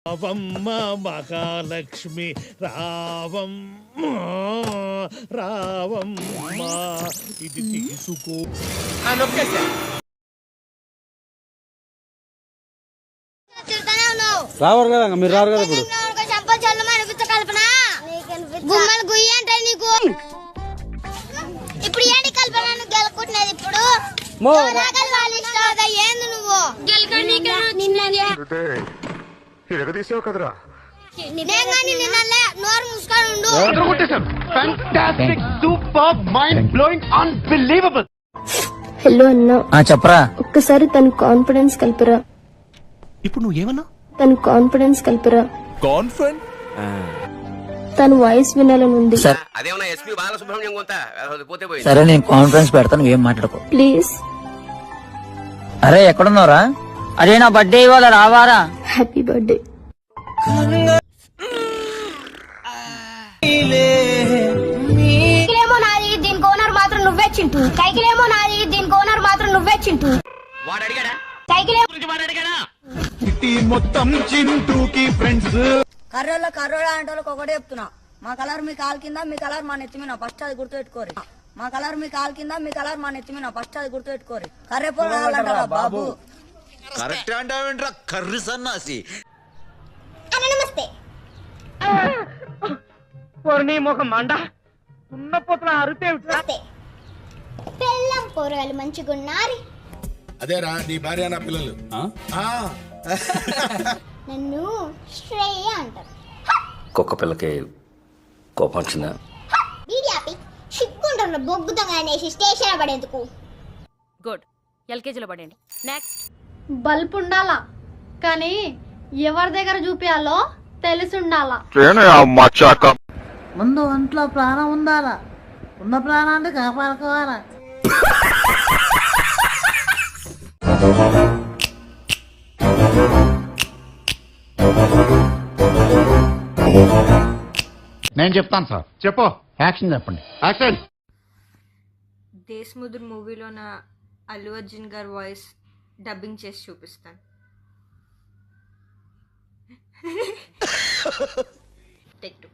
రావమ్మ మహాలక్ష్మి రావమ్మ రావమ్మ ఇది తీసుకో. రావరు కదా మీరు రారు కదా ఇప్పుడు. ఇప్పుడు ఏంటి కల్పన గెలుకుంటున్నది ఇప్పుడు హలో అన్నా చెప్పరా. ఒక్కసారి తన కాన్ఫిడెన్స్ కలిపరా. ఇప్పుడు నువ్వేమన్నా తన కాన్ఫిడెన్స్ కలిపరా. కాన్ఫిడెంట్ తన వాయిస్ వినాలని ఉంది. సరే నేను కాన్ఫరెన్స్ పెడతాను, నువ్వేం మాట్లాడుకో ప్లీజ్. అరే ఎక్కడున్నారా? అరే నా బర్త్డే ఇవాళ రావారా? Happy birthday. కైకిలేమో నాది దీనికి ఓనర్ మాత్రం నువ్వే చింటూ. కైకిలేమో నాది దీనికి ఓనర్ మాత్రం నువ్వే చింటూ. మొత్తం చింటూకి ఫ్రెండ్స్. కర్రోళ్ళ అంటే ఒకటే చెప్తున్నా, మా కలర్ మీ కాలు కింద, మీ కలర్ మా నెత్తి మీద, ఫస్ట్ అది గుర్తుపెట్టుకోరు. మా కలర్ మీ కాలు కింద, మీ కలర్ మా నెత్తి మీద, ఫస్ట్ అది గుర్తుపెట్టుకోరు. కర్రెపోలంటారా బాబు? కరెక్ట్ అంటావేంట్రా కర్రి సన్నాసి. నమస్తే. పెళ్ళం కూరగాయలు మంచిగున్నారు. అదేరా నీ భార్య నా పిల్లలు. నన్ను శ్రేయ అంటారు. కుక్క పిల్లకి కోపం వచ్చిందా? వీడియాపి సిగ్గుంటారు బొగ్గుతంగా అనేసి స్టేషన్ పడేందుకు. గుడ్, ఎల్కేజీలో పడండి. నెక్స్ట్. బల్బ్ ఉండాలా కానీ ఎవరి దగ్గర చూపించాలో తెలిసి ఉండాలా. ముందు ఒంట్లో ప్రాణం ఉండాలా, ఉన్న ప్రాణాన్ని కాపాడుకోవాలా. నేను చెప్తాను సార్. చెప్పు. యాక్షన్ చెప్పండి. యాక్షన్. దేశ్ముద్ర మూవీలో నా అల్లు అర్జున్ గారి వాయిస్ డబ్బింగ్ చేసి చూపిస్తాను. టేక్ 2.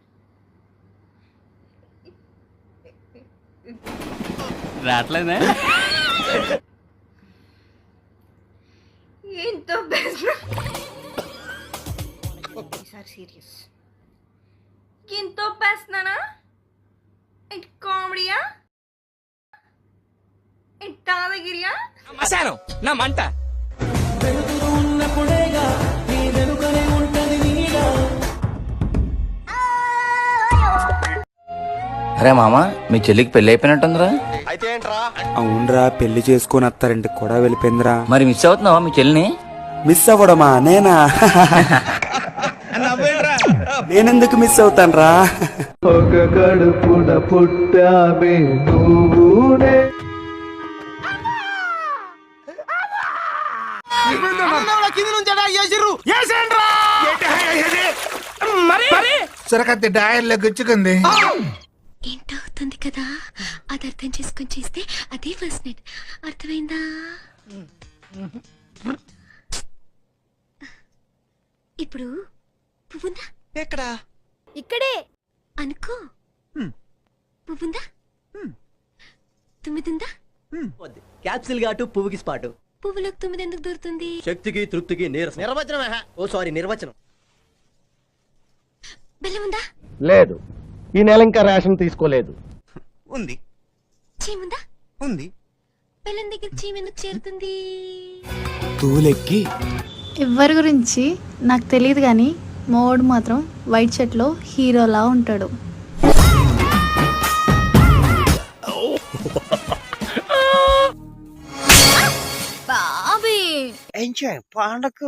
రాట్లేదా? ఎంతో బెస్ట్. ఈసారి సీరియస్. ఎంతో పేస్తున్నానా? ఏంటి కామెడీయా? ఏంటి తాళగిరియా? నా మంట. అరే మామ, మీ చెల్లికి పెళ్లి అయిపోయినట్టుందిరా? అవునరా, పెళ్లి చేసుకుని అత్తారంటే కూడా వెళ్ళిపోయిందిరా. మరి మిస్ అవుతున్నావా మీ చెల్లిని? మిస్ అవ్వడమా? నేనా? నేనెందుకు మిస్ అవుతాను రా? ఒక కడుపున పుట్టామే నువ్వునే. సరకత్తి డయర్లో గుచ్చుకుంది. ఏంటవుతుంది కదా, అది అర్థం చేసుకొని చేస్తే అదే ఫస్ట్ నైట్. అర్థమైందా? ఇప్పుడు పువ్వుందా? ఎక్కడా? ఇక్కడే అనుకో. పువ్వుందా? తుమ్మిదుందా? క్యాప్సిల్ ఘాటు పువ్వుకి స్పాటు. పువ్వులకు తుమ్మిది ఎందుకు దొరుకుతుంది? శక్తికి తృప్తికి నిర్వచనం. బెల్లం ఉందా? లేదు, ఈ నెల ఇంకా రేషన్ తీసుకోలేదు. ఉంది. చీముందా? ఉంది. బెల్లం దగ్గర చీమ ఎందుకు చేరుతుంది? తూలెక్కి. ఎవరి గురించి నాకు తెలియదు కానీ మోడు మాత్రం వైట్ షర్ట్ లో హీరోలా ఉంటాడు. బాబీ పండగ